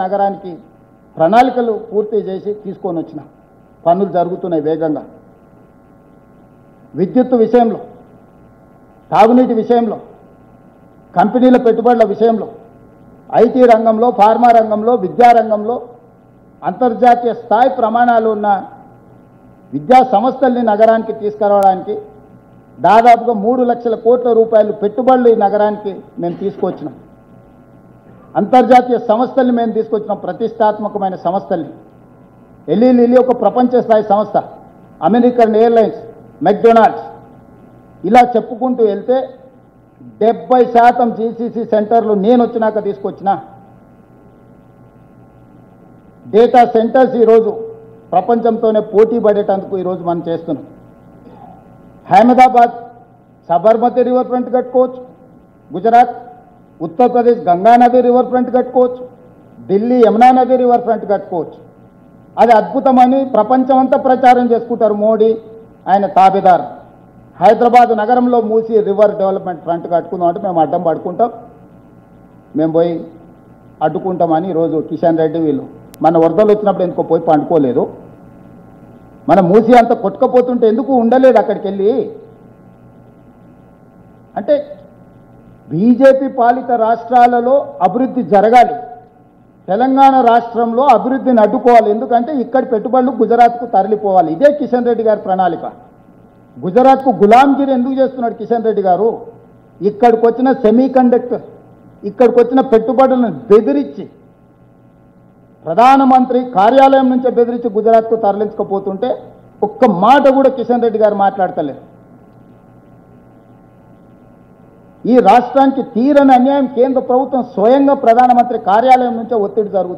నగరానికి ప్రణాళికలు పూర్తి చేసి తీసుకొని వచ్చిన పనులు జరుగుతున్నాయి వేగంగా. విద్యుత్ విషయంలో, తాగునీటి విషయంలో, కంపెనీల పెట్టుబడుల విషయంలో, ఐటీ రంగంలో, ఫార్మా రంగంలో, విద్యా రంగంలో అంతర్జాతీయ స్థాయి ప్రమాణాలు ఉన్న విద్యా సంస్థల్ని నగరానికి తీసుకురావడానికి దాదాపుగా 3 లక్షల కోట్ల రూపాయలు పెట్టుబడులు ఈ నగరానికి మేము తీసుకొచ్చినాం. అంతర్జాతీయ సంస్థల్ని మేము తీసుకొచ్చినాం, ప్రతిష్టాత్మకమైన సంస్థల్ని. ఎలీ లిలీ ఒక ప్రపంచ స్థాయి సంస్థ, అమెరికన్ ఎయిర్లైన్స్, మెక్డొనాల్డ్స్, ఇలా చెప్పుకుంటూ వెళ్తే 70% జీసీసీ సెంటర్లు నేను వచ్చినాక తీసుకొచ్చిన. డేటా సెంటర్స్ ఈరోజు ప్రపంచంతోనే పోటీ పడేటందుకు ఈరోజు మనం చేస్తున్నాం. అహ్మదాబాద్ సబర్మతి రివర్ ఫ్రంట్ కట్టుకోవచ్చు, గుజరాత్, ఉత్తరప్రదేశ్ గంగా నది రివర్ ఫ్రంట్ కట్టుకోవచ్చు, ఢిల్లీ యమునా నది రివర్ ఫ్రంట్ కట్టుకోవచ్చు. అది అద్భుతమని ప్రపంచం అంతా ప్రచారం చేసుకుంటారు మోడీ, ఆయన తాబేదారు. హైదరాబాద్ నగరంలో మూసి రివర్ డెవలప్మెంట్ ఫ్రంట్ కట్టుకుందాం అంటే మేము అడ్డం పడుకుంటాం, మేము పోయి అడ్డుకుంటామని ఈరోజు కిషన్ రెడ్డి వీళ్ళు మన వరదలు వచ్చినప్పుడు ఎందుకో పోయి పండుకోలేదు. మన మూసి అంత కొట్టుకపోతుంటే ఎందుకు ఉండలేదు అక్కడికి వెళ్ళి. అంటే బీజేపీ పాలిత రాష్ట్రాలలో అభివృద్ధి జరగాలి, తెలంగాణ రాష్ట్రంలో అభివృద్ధిని అడ్డుకోవాలి. ఎందుకంటే ఇక్కడి పెట్టుబడులు గుజరాత్కు తరలిపోవాలి. ఇదే కిషన్ రెడ్డి గారి ప్రణాళిక. గుజరాత్కు గులాంగిరి ఎందుకు చేస్తున్నాడు కిషన్ రెడ్డి గారు? ఇక్కడికి వచ్చిన సెమీ కండక్టర్, ఇక్కడికి వచ్చిన పెట్టుబడులను బెదిరించి, ప్రధానమంత్రి కార్యాలయం నుంచే బెదిరించి గుజరాత్కు తరలించకపోతుంటే ఒక్క మాట కూడా కిషన్ రెడ్డి గారు మాట్లాడతలేదు. ఈ రాష్ట్రానికి తీరని అన్యాయం కేంద్ర ప్రభుత్వం స్వయంగా ప్రధానమంత్రి కార్యాలయం నుంచే ఒత్తిడి జరుగుతుంది.